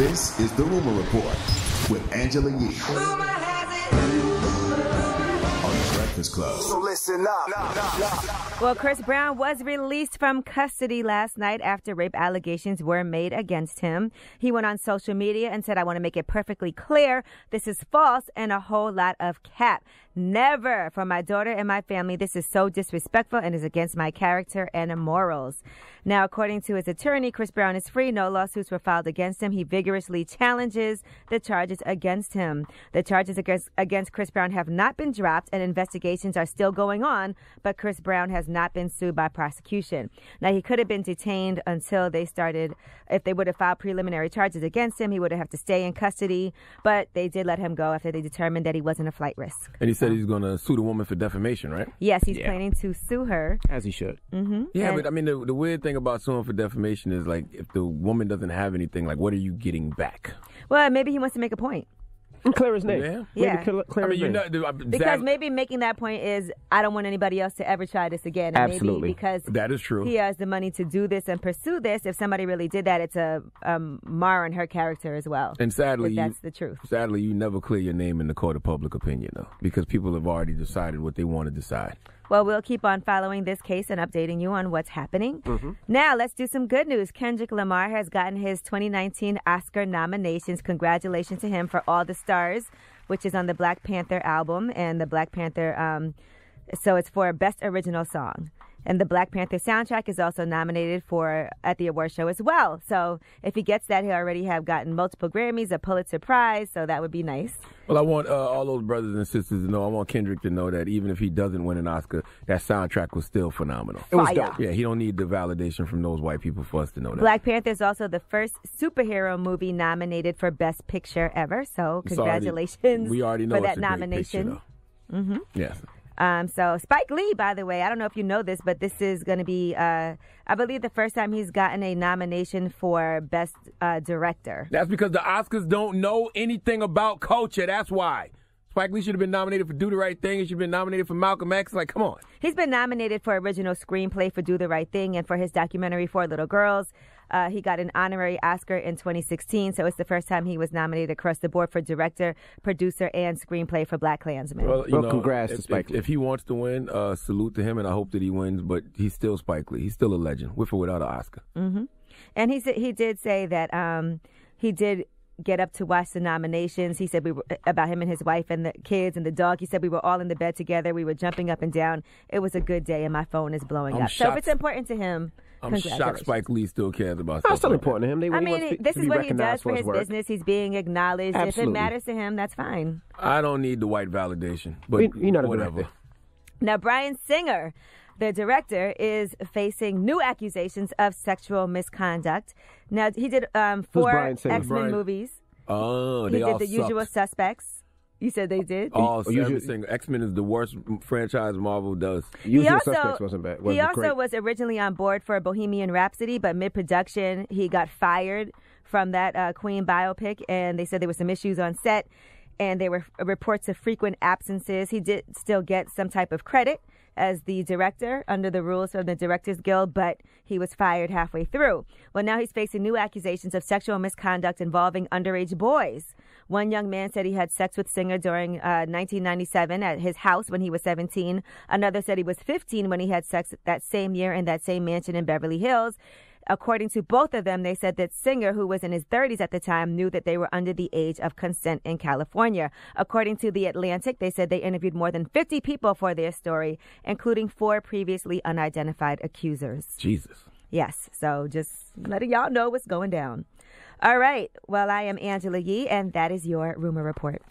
This is the Rumor Report with Angela Yee on the Breakfast Club. So listen up. Well, Chris Brown was released from custody last night after rape allegations were made against him. He went on social media and said, "I want to make it perfectly clear. This is false and a whole lot of cap. Never for my daughter and my family. This is so disrespectful and is against my character and morals." Now, according to his attorney, Chris Brown is free. No lawsuits were filed against him. He vigorously challenges the charges against him. The charges against Chris Brown have not been dropped and investigations are still going on, but Chris Brown has not been sued by prosecution. Now, he could have been detained until they started. If they would have filed preliminary charges against him, he would have to stay in custody, but they did let him go after they determined that he wasn't a flight risk. And he said he's going to sue the woman for defamation, right? Yes, he's planning to sue her. As he should. Mm-hmm. Yeah, but I mean, the weird thing about suing for defamation is, like, if the woman doesn't have anything, like, what are you getting back? Well, maybe he wants to make a point. Clear his name. Yeah. Clear his name. Because maybe making that point is, I don't want anybody else to ever try this again. And Absolutely. Maybe because that is true. He has the money to do this and pursue this. If somebody really did that, it's a mar on her character as well. And sadly, that's the truth. Sadly, you never clear your name in the court of public opinion, though, because people have already decided what they want to decide. Well, we'll keep on following this case and updating you on what's happening. Mm-hmm. Now, let's do some good news. Kendrick Lamar has gotten his 2019 Oscar nominations. Congratulations to him for All the Stars, which is on the Black Panther album. And the Black Panther, so it's for Best Original Song. And the Black Panther soundtrack is also nominated at the award show as well. So if he gets that, he'll already have gotten multiple Grammys, a Pulitzer Prize, so that would be nice. Well, I want all those brothers and sisters to know, I want Kendrick to know that even if he doesn't win an Oscar, that soundtrack was still phenomenal. It was dope. Yeah, he don't need the validation from those white people for us to know that. Black Panther is also the first superhero movie nominated for Best Picture ever, so congratulations we already know for that it's a great nomination. Picture, though. Yes. So Spike Lee, by the way, I don't know if you know this, but this is going to be, I believe, the first time he's gotten a nomination for Best Director. That's because the Oscars don't know anything about culture. That's why. Spike Lee should have been nominated for Do the Right Thing. He should have been nominated for Malcolm X. Like, come on. He's been nominated for Original Screenplay for Do the Right Thing and for his documentary Four Little Girls. He got an honorary Oscar in 2016, so it's the first time he was nominated across the board for director, producer, and screenplay for BlacKkKlansman. Well, congrats to Spike Lee. If he wants to win, salute to him, and I hope that he wins, but he's still Spike Lee. He's still a legend, with or without an Oscar. Mm-hmm. And he did say that he did get up to watch the nominations. He said about him and his wife and the kids and the dog. He said we were all in the bed together. We were jumping up and down. It was a good day, and my phone is blowing up. So if it's important to him, I'm shocked Spike Lee still cares about stuff. That's still important to him. This is what he does for his business. He's being acknowledged. Absolutely. If it matters to him, that's fine. I don't need the white validation, but whatever. Now, Bryan Singer, the director, is facing new accusations of sexual misconduct. Now, he did 4 X-Men movies. Oh, he did The Usual Suspects. You said they did? X-Men is the worst franchise Marvel does. Usual Suspects wasn't bad. He also was originally on board for Bohemian Rhapsody, but mid-production, he got fired from that Queen biopic, and they said there were some issues on set, and there were reports of frequent absences. He did still get some type of credit as the director under the rules of the Directors Guild, but he was fired halfway through. Well, now he's facing new accusations of sexual misconduct involving underage boys. One young man said he had sex with Singer during 1997 at his house when he was 17. Another said he was 15 when he had sex that same year in that same mansion in Beverly Hills. According to both of them, they said that Singer, who was in his 30s at the time, knew that they were under the age of consent in California. According to The Atlantic, they said they interviewed more than 50 people for their story, including 4 previously unidentified accusers. Jesus. Yes, so just letting y'all know what's going down. All right, well, I am Angela Yee, and that is your Rumor Report.